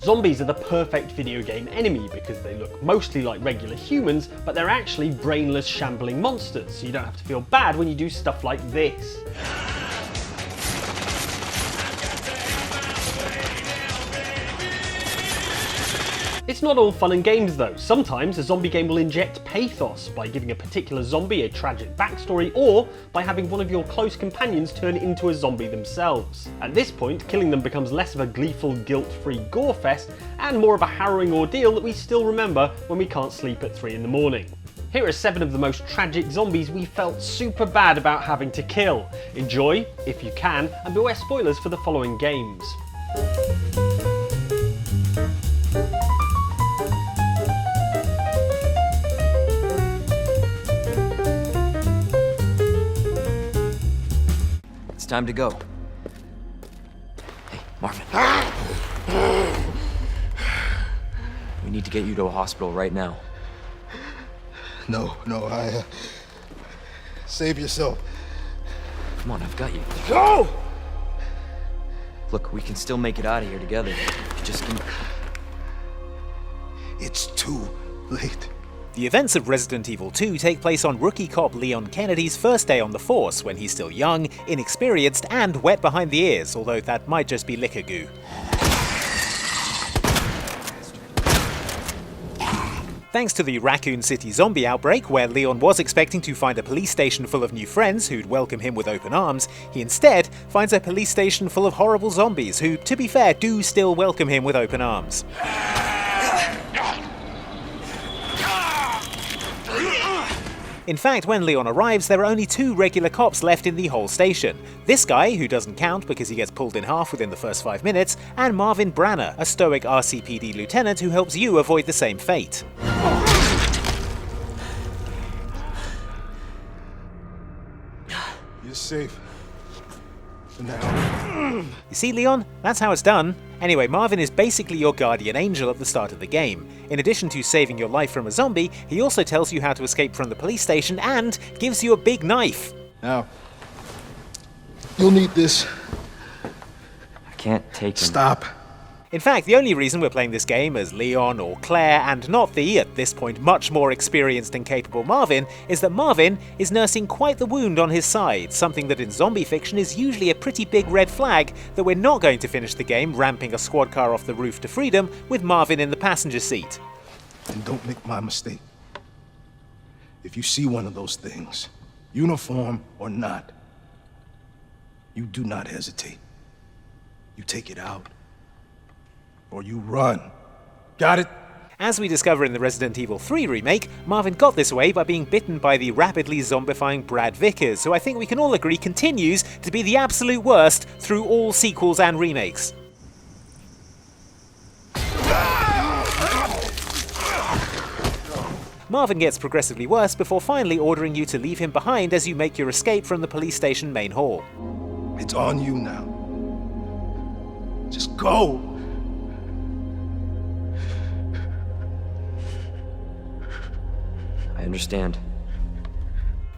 Zombies are the perfect video game enemy because they look mostly like regular humans, but they're actually brainless, shambling monsters, so you don't have to feel bad when you do stuff like this. It's not all fun and games though. Sometimes a zombie game will inject pathos by giving a particular zombie a tragic backstory, or by having one of your close companions turn into a zombie themselves. At this point, killing them becomes less of a gleeful, guilt-free gore fest and more of a harrowing ordeal that we still remember when we can't sleep at 3 in the morning. Here are 7 of the most tragic zombies we felt super bad about having to kill. Enjoy, if you can, and beware spoilers for the following games. Time to go. Hey, Marvin. We need to get you to a hospital right now. No, save yourself. Come on, I've got you. Go! Look, we can still make it out of here together. You just can... It's too late. The events of Resident Evil 2 take place on rookie cop Leon Kennedy's first day on the force, when he's still young, inexperienced, and wet behind the ears, although that might just be liquor goo. Thanks to the Raccoon City zombie outbreak, where Leon was expecting to find a police station full of new friends who'd welcome him with open arms, he instead finds a police station full of horrible zombies who, to be fair, do still welcome him with open arms. In fact, when Leon arrives, there are only 2 regular cops left in the whole station. This guy, who doesn't count because he gets pulled in half within the first 5 minutes, and Marvin Branagh, a stoic RCPD lieutenant who helps you avoid the same fate. You're safe. For now. You see, Leon? That's how it's done. Anyway, Marvin is basically your guardian angel at the start of the game. In addition to saving your life from a zombie, he also tells you how to escape from the police station and gives you a big knife. Now, you'll need this. I can't take him. Stop. In fact, the only reason we're playing this game as Leon or Claire and not the, at this point, much more experienced and capable Marvin, is that Marvin is nursing quite the wound on his side, something that in zombie fiction is usually a pretty big red flag that we're not going to finish the game ramping a squad car off the roof to freedom with Marvin in the passenger seat. And don't make my mistake. If you see one of those things, uniform or not, you do not hesitate. You take it out. Or you run. Got it? As we discover in the Resident Evil 3 remake, Marvin got this way by being bitten by the rapidly zombifying Brad Vickers, who I think we can all agree continues to be the absolute worst through all sequels and remakes. Marvin gets progressively worse before finally ordering you to leave him behind as you make your escape from the police station main hall. It's on you now. Just go. I understand.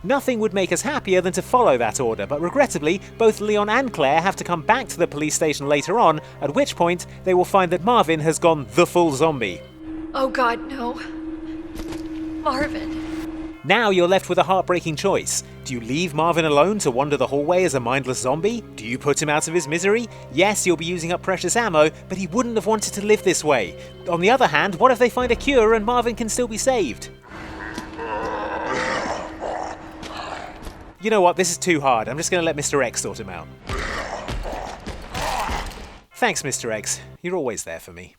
Nothing would make us happier than to follow that order, but regrettably, both Leon and Claire have to come back to the police station later on, at which point they will find that Marvin has gone the full zombie. Oh God, no. Marvin. Now you're left with a heartbreaking choice. Do you leave Marvin alone to wander the hallway as a mindless zombie? Do you put him out of his misery? Yes, you'll be using up precious ammo, but he wouldn't have wanted to live this way. On the other hand, what if they find a cure and Marvin can still be saved? You know what, this is too hard. I'm just going to let Mr. X sort him out. Thanks, Mr. X. You're always there for me.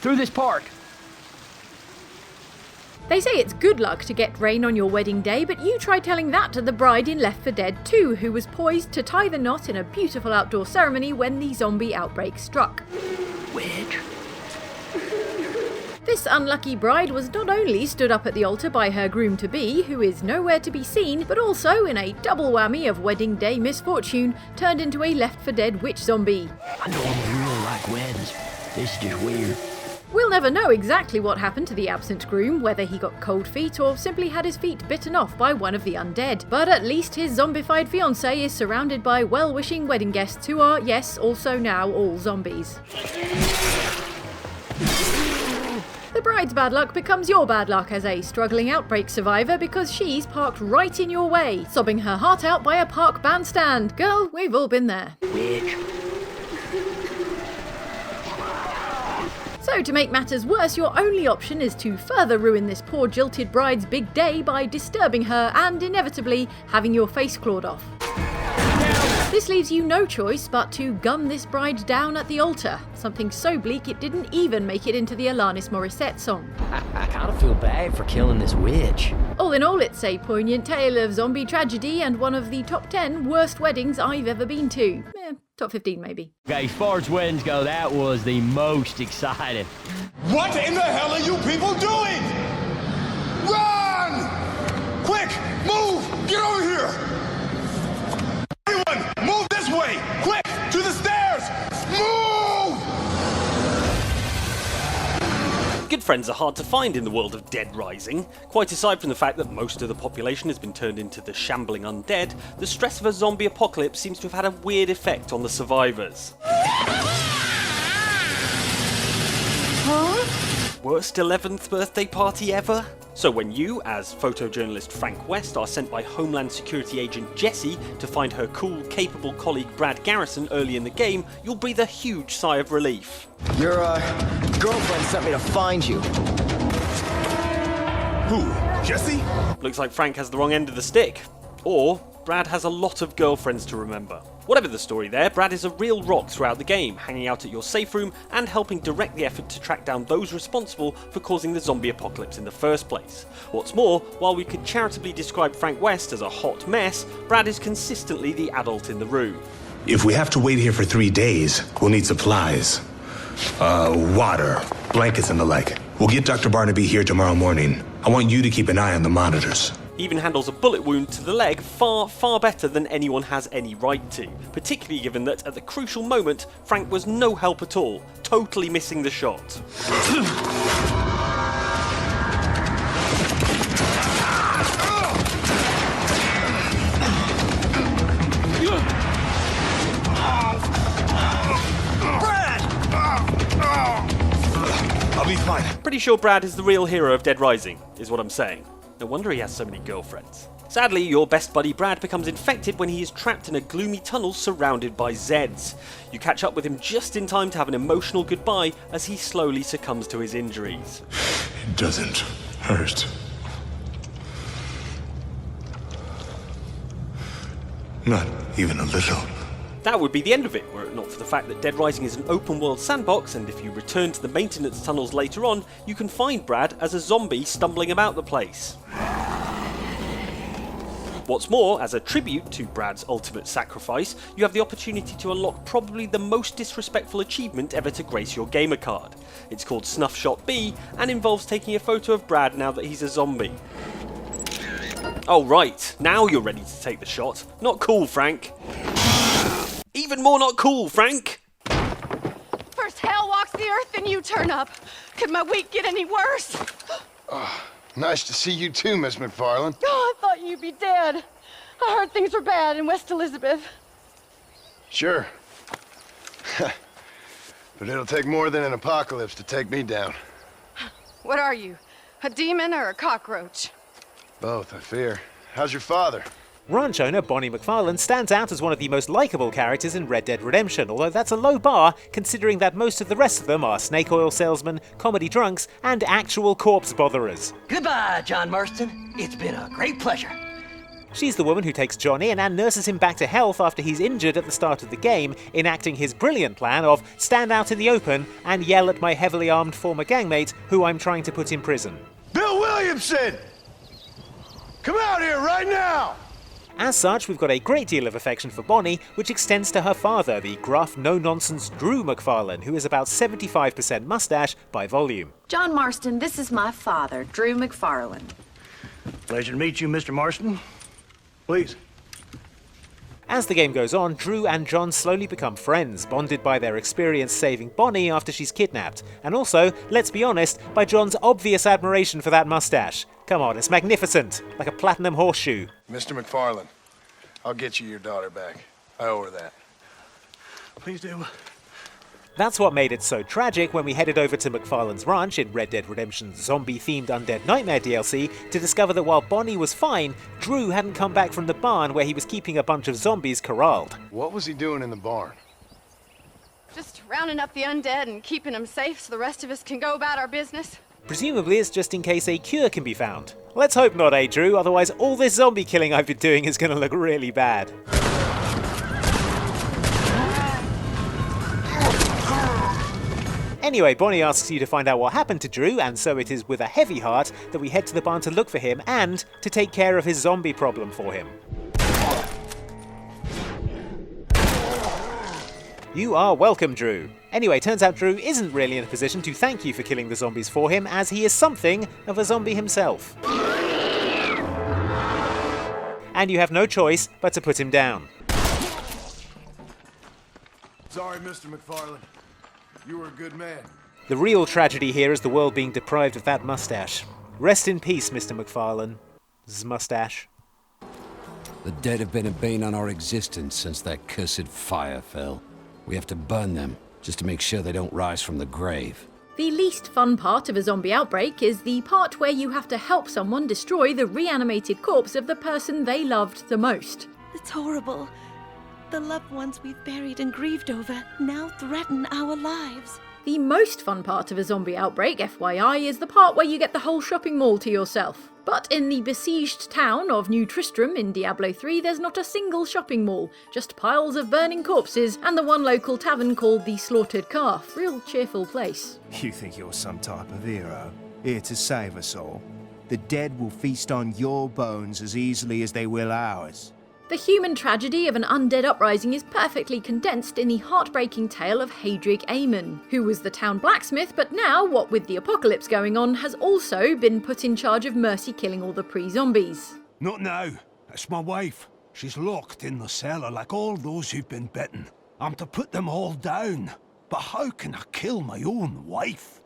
Through this park. They say it's good luck to get rain on your wedding day, but you try telling that to the bride in Left 4 Dead 2, who was poised to tie the knot in a beautiful outdoor ceremony when the zombie outbreak struck. Wedge. This unlucky bride was not only stood up at the altar by her groom-to-be, who is nowhere to be seen, but also, in a double whammy of wedding day misfortune, turned into a Left 4 Dead witch zombie. I know I'm real like weddings. This is just weird. We'll never know exactly what happened to the absent groom, whether he got cold feet or simply had his feet bitten off by one of the undead. But at least his zombified fiancée is surrounded by well-wishing wedding guests who are, yes, also now all zombies. The bride's bad luck becomes your bad luck as a struggling outbreak survivor because she's parked right in your way, sobbing her heart out by a park bandstand. Girl, we've all been there. Witch. So to make matters worse, your only option is to further ruin this poor jilted bride's big day by disturbing her and inevitably having your face clawed off. This leaves you no choice but to gun this bride down at the altar, something so bleak it didn't even make it into the Alanis Morissette song. I kinda feel bad for killing this witch. All in all, it's a poignant tale of zombie tragedy and one of the top 10 worst weddings I've ever been to. Top 15 maybe. Okay, as far as weddings go, that was the most exciting. What in the hell are you people doing? Run! Quick, move! Get over here! Everyone, move this way! Quick, to the stairs! Move! Good friends are hard to find in the world of Dead Rising. Quite aside from the fact that most of the population has been turned into the shambling undead, the stress of a zombie apocalypse seems to have had a weird effect on the survivors. Worst 11th birthday party ever? So when you, as photojournalist Frank West, are sent by Homeland Security agent Jessie to find her cool, capable colleague Brad Garrison early in the game, you'll breathe a huge sigh of relief. Your, girlfriend sent me to find you. Who? Jesse? Looks like Frank has the wrong end of the stick. Or Brad has a lot of girlfriends to remember. Whatever the story there, Brad is a real rock throughout the game, hanging out at your safe room and helping direct the effort to track down those responsible for causing the zombie apocalypse in the first place. What's more, while we could charitably describe Frank West as a hot mess, Brad is consistently the adult in the room. If we have to wait here for 3 days, we'll need supplies. Water, blankets and the like. We'll get Dr. Barnaby here tomorrow morning. I want you to keep an eye on the monitors. He even handles a bullet wound to the leg far better than anyone has any right to, particularly given that at the crucial moment, Frank was no help at all, totally missing the shot. I'll be fine. Pretty sure Brad is the real hero of Dead Rising, is what I'm saying. No wonder he has so many girlfriends. Sadly, your best buddy Brad becomes infected when he is trapped in a gloomy tunnel surrounded by Zeds. You catch up with him just in time to have an emotional goodbye as he slowly succumbs to his injuries. It doesn't hurt. Not even a little. That would be the end of it, were it not for the fact that Dead Rising is an open world sandbox, and if you return to the maintenance tunnels later on, you can find Brad as a zombie stumbling about the place. What's more, as a tribute to Brad's ultimate sacrifice, you have the opportunity to unlock probably the most disrespectful achievement ever to grace your gamer card. It's called Snuff Shot B, and involves taking a photo of Brad now that he's a zombie. Oh right, now you're ready to take the shot. Not cool, Frank. Even more not cool, Frank! First hell walks the earth, then you turn up. Could my week get any worse? Nice to see you too, Miss MacFarlane. Oh, I thought you'd be dead. I heard things were bad in West Elizabeth. Sure. But it'll take more than an apocalypse to take me down. What are you, a demon or a cockroach? Both, I fear. How's your father? Ranch owner Bonnie MacFarlane stands out as one of the most likeable characters in Red Dead Redemption, although that's a low bar considering that most of the rest of them are snake oil salesmen, comedy drunks, and actual corpse botherers. Goodbye, John Marston. It's been a great pleasure. She's the woman who takes John in and nurses him back to health after he's injured at the start of the game, enacting his brilliant plan of stand out in the open and yell at my heavily armed former gangmate who I'm trying to put in prison. Bill Williamson! Come out here right now! As such, we've got a great deal of affection for Bonnie, which extends to her father, the gruff, no-nonsense Drew MacFarlane, who is about 75% mustache by volume. John Marston, this is my father, Drew MacFarlane. Pleasure to meet you, Mr. Marston. Please. As the game goes on, Drew and John slowly become friends, bonded by their experience saving Bonnie after she's kidnapped, and also, let's be honest, by John's obvious admiration for that mustache. Come on, it's magnificent, like a platinum horseshoe. Mr. MacFarlane, I'll get you your daughter back. I owe her that. Please do. That's what made it so tragic when we headed over to MacFarlane's ranch in Red Dead Redemption's zombie-themed Undead Nightmare DLC to discover that while Bonnie was fine, Drew hadn't come back from the barn where he was keeping a bunch of zombies corralled. What was he doing in the barn? Just rounding up the undead and keeping them safe so the rest of us can go about our business. Presumably it's just in case a cure can be found. Let's hope not, Drew? Otherwise all this zombie killing I've been doing is going to look really bad. Anyway, Bonnie asks you to find out what happened to Drew, and so it is with a heavy heart that we head to the barn to look for him and to take care of his zombie problem for him. You are welcome, Drew. Anyway, turns out Drew isn't really in a position to thank you for killing the zombies for him, as he is something of a zombie himself. And you have no choice but to put him down. Sorry, Mr. MacFarlane. You were a good man. The real tragedy here is the world being deprived of that mustache. Rest in peace, Mr. MacFarlane's mustache. The dead have been a bane on our existence since that cursed fire fell. We have to burn them, just to make sure they don't rise from the grave. The least fun part of a zombie outbreak is the part where you have to help someone destroy the reanimated corpse of the person they loved the most. It's horrible. The loved ones we've buried and grieved over now threaten our lives. The most fun part of a zombie outbreak, FYI, is the part where you get the whole shopping mall to yourself. But in the besieged town of New Tristram in Diablo 3, there's not a single shopping mall, just piles of burning corpses and the one local tavern called the Slaughtered Calf. Real cheerful place. You think you're some type of hero, here to save us all? The dead will feast on your bones as easily as they will ours. The human tragedy of an undead uprising is perfectly condensed in the heartbreaking tale of Mira Eamon, who was the town blacksmith, but now, what with the apocalypse going on, has also been put in charge of mercy killing all the pre-zombies. Not now. That's my wife. She's locked in the cellar like all those who've been bitten. I'm to put them all down. But how can I kill my own wife?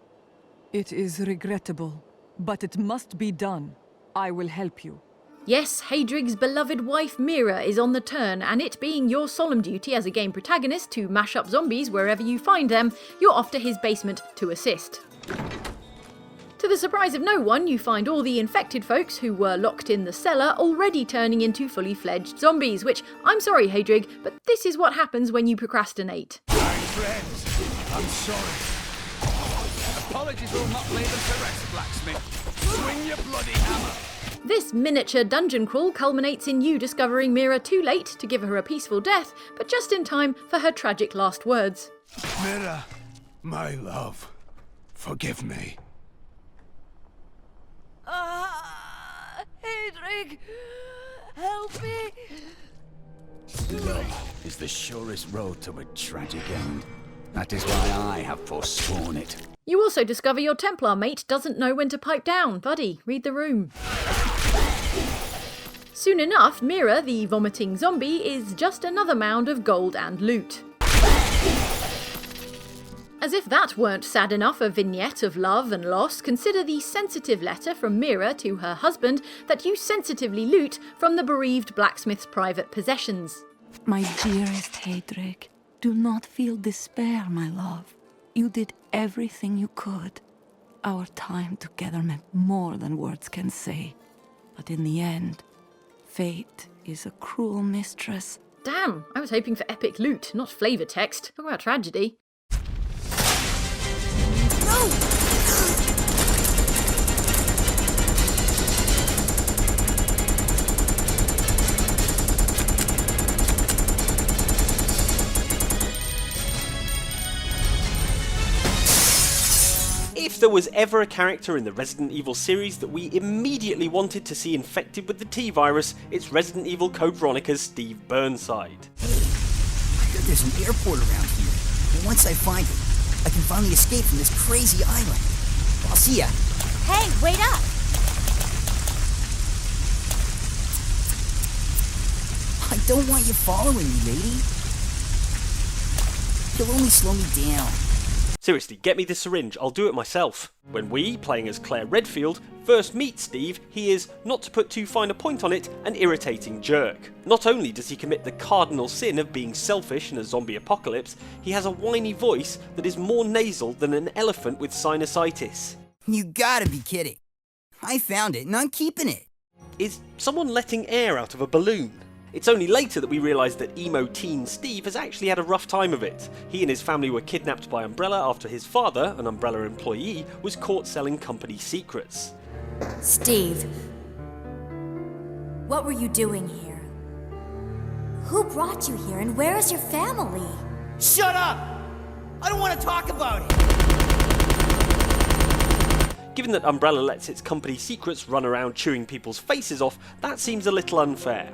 It is regrettable, but it must be done. I will help you. Yes, Hadrig's beloved wife Mira is on the turn, and it being your solemn duty as a game protagonist to mash up zombies wherever you find them, you're off to his basement to assist. To the surprise of no one, you find all the infected folks who were locked in the cellar already turning into fully fledged zombies, which, I'm sorry Hadrig, but this is what happens when you procrastinate. My friends, I'm sorry. Apologies will not lay them to rest, blacksmith. Swing your bloody hammer. This miniature dungeon crawl culminates in you discovering Mira too late to give her a peaceful death, but just in time for her tragic last words. Mira, my love, forgive me. Hadrig, help me. Love is the surest road to a tragic end. That is why I have forsworn it. You also discover your Templar mate doesn't know when to pipe down. Buddy, read the room. Soon enough, Mira, the vomiting zombie, is just another mound of gold and loot. As if that weren't sad enough a vignette of love and loss, consider the sensitive letter from Mira to her husband that you sensitively loot from the bereaved blacksmith's private possessions. My dearest Hadrig, do not feel despair, my love. You did everything you could. Our time together meant more than words can say. But in the end, fate is a cruel mistress. Damn, I was hoping for epic loot, not flavour text. Talk about tragedy. No! If there was ever a character in the Resident Evil series that we immediately wanted to see infected with the T-virus, it's Resident Evil Code Veronica's Steve Burnside. I heard there's an airport around here, and once I find it, I can finally escape from this crazy island. I'll see ya. Hey, wait up! I don't want you following me, lady. You'll only slow me down. Seriously, get me the syringe, I'll do it myself. When we, playing as Claire Redfield, first meet Steve, he is, not to put too fine a point on it, an irritating jerk. Not only does he commit the cardinal sin of being selfish in a zombie apocalypse, he has a whiny voice that is more nasal than an elephant with sinusitis. You gotta be kidding. I found it and I'm keeping it. Is someone letting air out of a balloon? It's only later that we realise that emo teen Steve has actually had a rough time of it. He and his family were kidnapped by Umbrella after his father, an Umbrella employee, was caught selling company secrets. Steve, what were you doing here? Who brought you here and where is your family? Shut up! I don't want to talk about it! Given that Umbrella lets its company secrets run around chewing people's faces off, that seems a little unfair.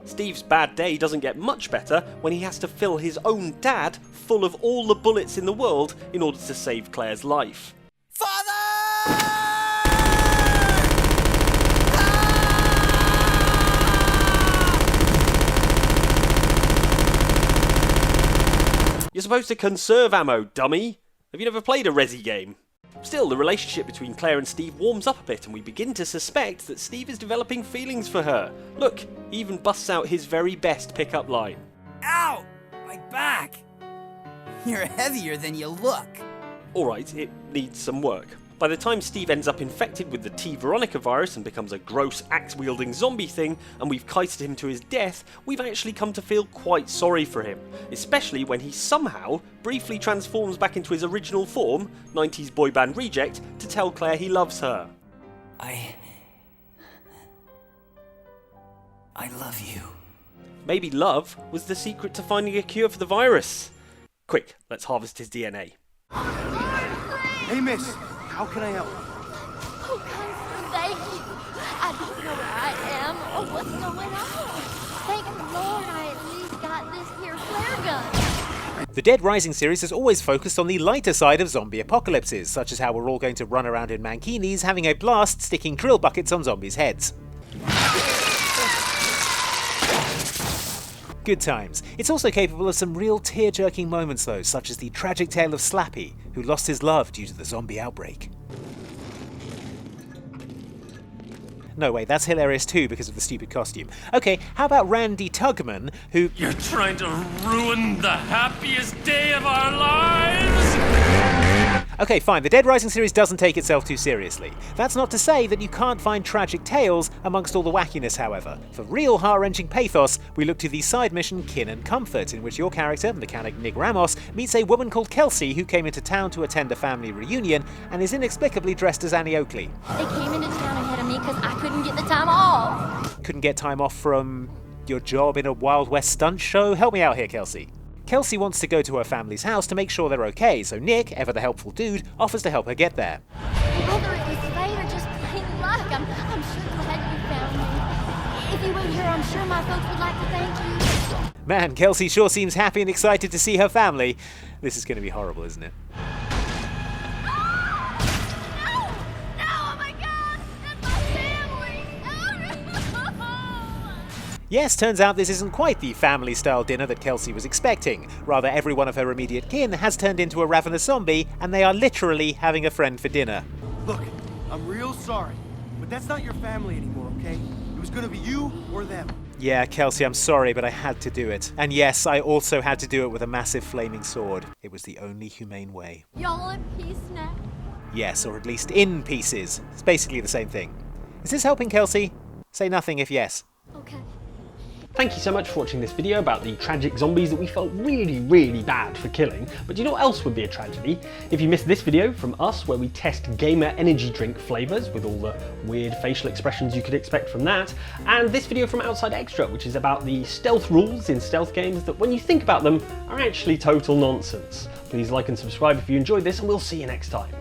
Steve's bad day doesn't get much better when he has to fill his own dad full of all the bullets in the world in order to save Claire's life. You're supposed to conserve ammo, dummy! Have you never played a Resi game? Still, the relationship between Claire and Steve warms up a bit and we begin to suspect that Steve is developing feelings for her. Look, he even busts out his very best pickup line. Ow! My back! You're heavier than you look. Alright, it needs some work. By the time Steve ends up infected with the T. Veronica virus and becomes a gross axe-wielding zombie thing, and we've kited him to his death, we've actually come to feel quite sorry for him. Especially when he somehow briefly transforms back into his original form, 90s boy band reject, to tell Claire he loves her. I love you. Maybe love was the secret to finding a cure for the virus. Quick, let's harvest his DNA. Hey, miss. How can I help? Oh, Garrison, thank you. I don't know where I am or what's going on. Thank the Lord I at least got this here flare gun. The Dead Rising series has always focused on the lighter side of zombie apocalypses, such as how we're all going to run around in mankinis having a blast sticking drill buckets on zombies' heads. Good times. It's also capable of some real tear-jerking moments though, such as the tragic tale of Slappy, who lost his love due to the zombie outbreak. No, wait, that's hilarious too because of the stupid costume. Okay, how about Randy Tugman, who... You're trying to ruin the happiest day of our lives? Okay, fine, the Dead Rising series doesn't take itself too seriously. That's not to say that you can't find tragic tales amongst all the wackiness, however. For real heart-wrenching pathos, we look to the side mission Kin and Comfort, in which your character, mechanic Nick Ramos, meets a woman called Kelsey who came into town to attend a family reunion and is inexplicably dressed as Annie Oakley. They came into town ahead of me because I couldn't get the time off. Couldn't get time off from your job in a Wild West stunt show? Help me out here, Kelsey. Kelsey wants to go to her family's house to make sure they're okay, so Nick, ever the helpful dude, offers to help her get there. Whether it was fate or just plain luck, I'm sure glad you found me. If you weren't here, I'm sure my folks would like to thank you. Man, Kelsey sure seems happy and excited to see her family. This is going to be horrible, isn't it? Yes, turns out this isn't quite the family-style dinner that Kelsey was expecting. Rather, every one of her immediate kin has turned into a ravenous zombie, and they are literally having a friend for dinner. Look, I'm real sorry, but that's not your family anymore, okay? It was gonna be you or them. Yeah, Kelsey, I'm sorry, but I had to do it. And yes, I also had to do it with a massive flaming sword. It was the only humane way. Y'all in peace now? Yes, or at least in pieces. It's basically the same thing. Is this helping, Kelsey? Say nothing if yes. Okay. Thank you so much for watching this video about the tragic zombies that we felt really bad for killing. But do you know what else would be a tragedy? If you missed this video from us where we test gamer energy drink flavours with all the weird facial expressions you could expect from that, and this video from Outside Extra, which is about the stealth rules in stealth games that when you think about them are actually total nonsense. Please like and subscribe if you enjoyed this, and we'll see you next time.